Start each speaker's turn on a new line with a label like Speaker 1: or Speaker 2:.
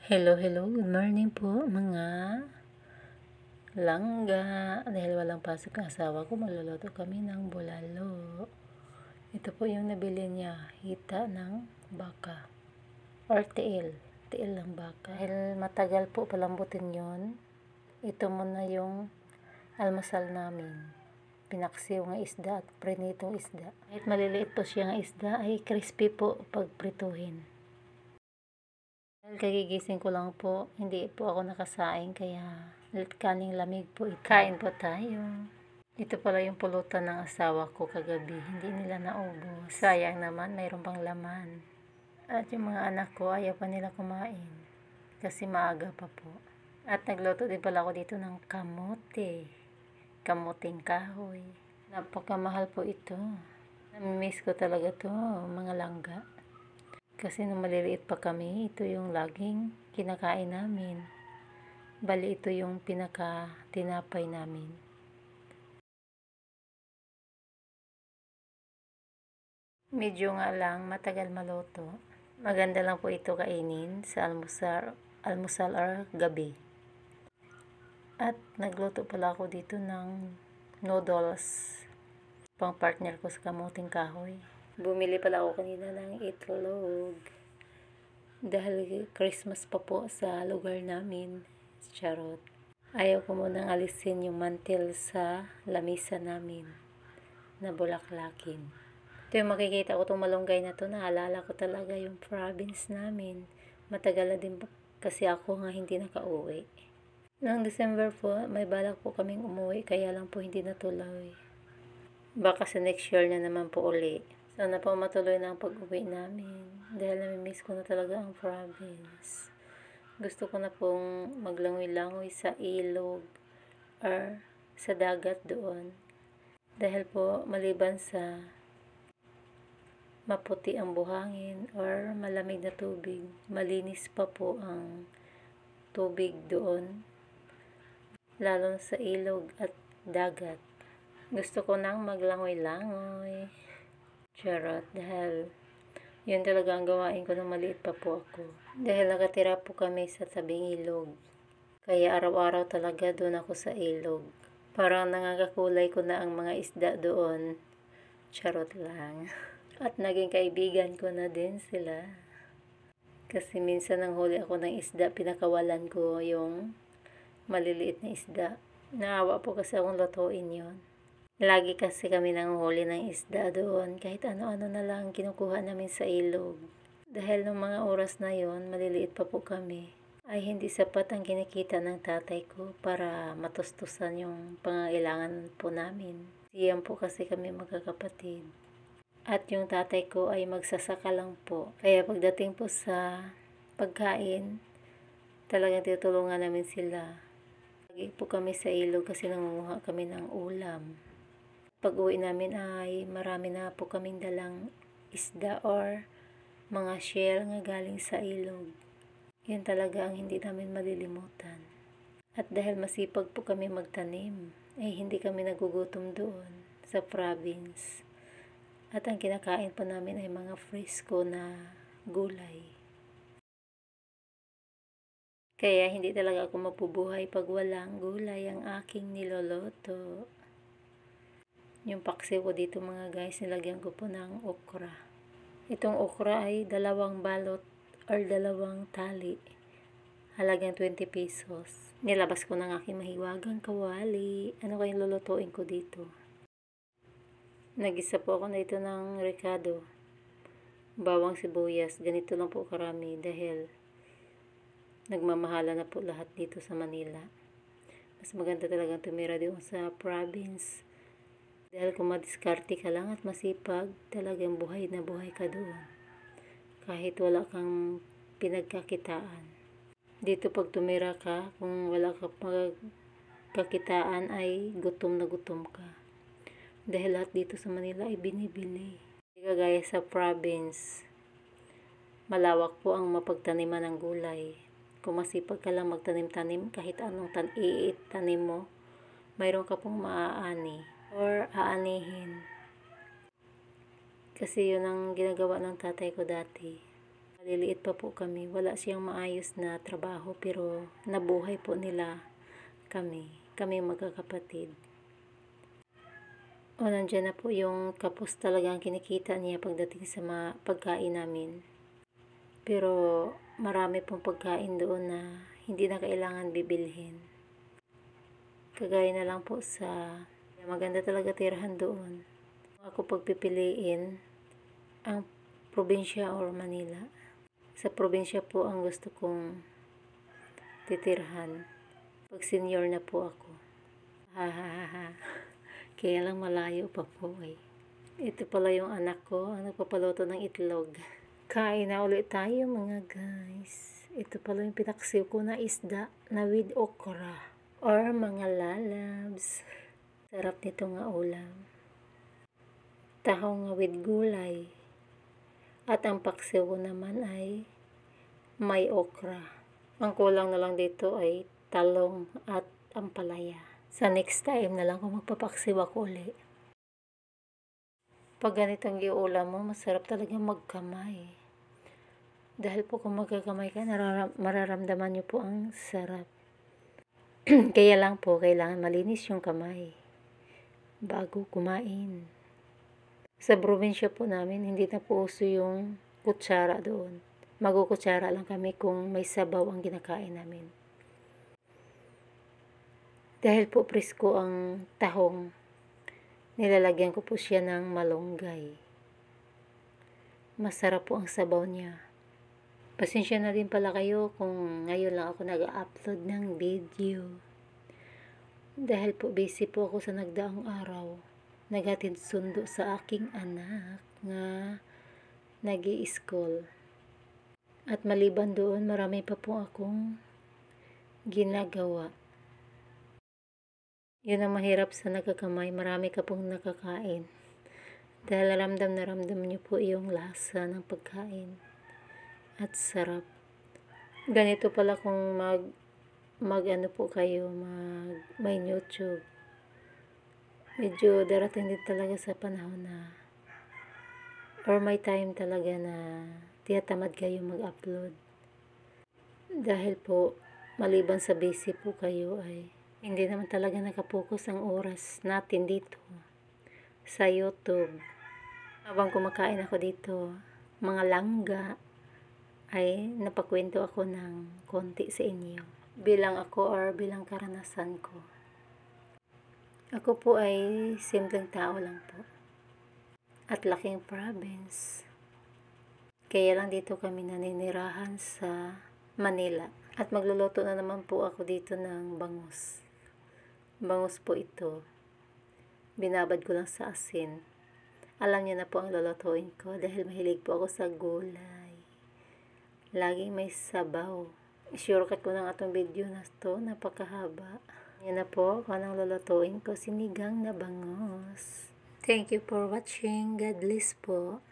Speaker 1: Hello, good morning po mga langga. Dahil walang pasok ang asawa ko, magluluto kami ng bulalo. Ito po yung nabili niya, hita ng baka or tiil ng baka. Dahil matagal po palambutin yon, ito muna yung almusal namin. Pinaksiw ng isda at prinitong isda. Kahit maliliit po siya ng isda ay crispy po pag prituhin. Dahil kagigising ko lang po, hindi po ako nakasaing kaya kaning lamig po. Kain po tayo. Ito pala yung pulutan ng asawa ko kagabi. Hindi nila naubos. Sayang naman, mayroon pang laman. At yung mga anak ko, ayaw pa nila kumain. Kasi maaga pa po. At nagluto din pala ako dito ng kamote. Kamuting kahoy. Napakamahal po ito. Namimiss ko talaga to, mga langga. Kasi nung maliliit pa kami, ito yung laging kinakain namin. Bali, ito yung pinaka-tinapay namin. Medyo nga lang, matagal maluto. Maganda lang po ito kainin sa almusal or gabi. At nagluto pala ako dito ng noodles. Pang partner ko sa kamuting kahoy. Bumili pala ako kanina ng itlog. Dahil Christmas pa po sa lugar namin. Charot. Ayaw ko munang alisin yung mantel sa lamisa namin na bulaklakin. Ito yung makikita ko itong malunggay na to. Naalala ko talaga yung province namin. Matagal na din kasi ako nga hindi nakauwi. Noong December po, may balak po kaming umuwi. Kaya lang po hindi natuloy. Baka sa next year na naman po uli. Sana po matuloy na ang pag-uwi namin. Dahil namimiss ko na talaga ang province. Gusto ko na pong maglangoy-langoy sa ilog or sa dagat doon. Dahil po maliban sa maputi ang buhangin or malamig na tubig, malinis pa po ang tubig doon. Lalo sa ilog at dagat. Gusto ko nang maglangoy-langoy. Charot, dahil yun talaga ang gawain ko nung maliit pa po ako. Dahil nakatira po kami sa tabing ilog. Kaya araw-araw talaga doon ako sa ilog. Parang nangagakulay ko na ang mga isda doon. Charot lang. At naging kaibigan ko na din sila. Kasi minsan nang huli ako ng isda, pinakawalan ko yung maliliit na isda. Naawa po kasi akong lutuin yon. Lagi kasi kami nanguhuli ng isda doon, kahit ano-ano na lang kinukuha namin sa ilog. Dahil nung mga oras na yon, maliliit pa po kami, ay hindi sapat ang kinikita ng tatay ko para matustusan yung pangangailangan po namin. Siyan po kasi kami magkakapatid. At yung tatay ko ay magsasaka lang po. Kaya pagdating po sa pagkain, talagang tinutulungan namin sila. Lagi po kami sa ilog kasi nangunguha kami ng ulam. Pag-uwi namin ay marami na po kaming dalang isda or mga shell nga galing sa ilog. Yan talaga ang hindi namin malilimutan. At dahil masipag po kami magtanim, ay hindi kami nagugutom doon sa province. At ang kinakain pa namin ay mga fresco na gulay. Kaya hindi talaga ako mapubuhay pag walang gulay ang aking niloloto. Yung paksiw ko dito mga guys, nilagyan ko po ng okra. Itong okra ay 2 balot or 2 tali. Halagang 20 pesos. Nilabas ko ng aking mahiwagang kawali. Ano kayong lulutuin ko dito? Nagisa po ako na ito ng ricado. Bawang sibuyas. Ganito lang po karami dahil nagmamahala na po lahat dito sa Manila. Mas maganda talagang tumira doon sa province. Dahil kung madiskarte ka lang at masipag, talagang buhay na buhay ka doon. Kahit wala kang pinagkakitaan. Dito pag tumira ka, kung wala ka pagkakitaan ay gutom na gutom ka. Dahil lahat dito sa Manila ay binibili. Hindi kagaya sa province. Malawak po ang mapagtaniman ng gulay. Kung masipag ka lang magtanim-tanim, kahit anong tanim mo, mayroon ka pong maaani or aanihin. Kasi yun ang ginagawa ng tatay ko dati. Maliliit pa po kami. Wala siyang maayos na trabaho pero nabuhay po nila kami magkakapatid. O nandiyan na po yung kapos talagang kinikita niya pagdating sa mga pagkain namin. Pero marami pong pagkain doon na hindi na kailangan bibilhin. Kagaya na lang po sa maganda talaga tirahan doon. Ako pagpipiliin ang probinsya or Manila. Sa probinsya po ang gusto kong titirhan. Pag senior na po ako. Kaya lang malayo pa po eh. Ito pala yung anak ko ang nagpapaluto ng itlog. Kain na ulit tayo mga guys. Ito pala yung pinaksiw ko na isda na with okra or mga lalabs. Sarap nito nga ulam. Tahong with gulay. At ang paksiw ko naman ay may okra. Ang kulang na lang dito ay talong at ampalaya. Sa next time na lang kung magpapaksiw ako ulit. Pag ganitong iulam mo, masarap talaga magkamay. Dahil po kung magkakamay ka, mararamdaman niyo po ang sarap. Kaya lang po, kailangan malinis yung kamay bago kumain. Sa probinsya po namin, hindi na po uso yung kutsara doon. Magkukutsara lang kami kung may sabaw ang kinakain namin. Dahil po presko ang tahong, nilalagyan ko po siya ng malunggay. Masarap po ang sabaw niya. Pasensya na din pala kayo kung ngayon lang ako nag-upload ng video. Dahil po busy po ako sa nagdaang araw. Naghatid sundo sa aking anak nga nag-i-school. At maliban doon, marami pa po akong ginagawa. Yun ang mahirap sa nagkakamay, marami ka pong nakakain. Dahil ramdam na ramdam niyo po yung lasa ng pagkain. At sarap. Ganito pala kung mag po kayo, may YouTube. Medyo darating din talaga sa panahon na or may time talaga na tiyatamad kayo mag-upload. Dahil po, maliban sa busy po kayo ay hindi naman talaga nakapokus ang oras natin dito sa YouTube. Habang kumakain ako dito, mga langga, ay napakwento ako ng konti sa inyo. Bilang ako or bilang karanasan ko. Ako po ay simpleng tao lang po. At laking province. Kaya lang dito kami naninirahan sa Manila. At magluluto na naman po ako dito ng bangus. Bangus po ito. Binabad ko lang sa asin. Alam niyo na po ang lulutuin ko dahil mahilig po ako sa gulay. Laging may sabaw. Shortcut ko ng atong video na to, napakahaba. Yan na po kung anong lulutuin ko, sinigang na bangus. Thank you for watching. God bless po.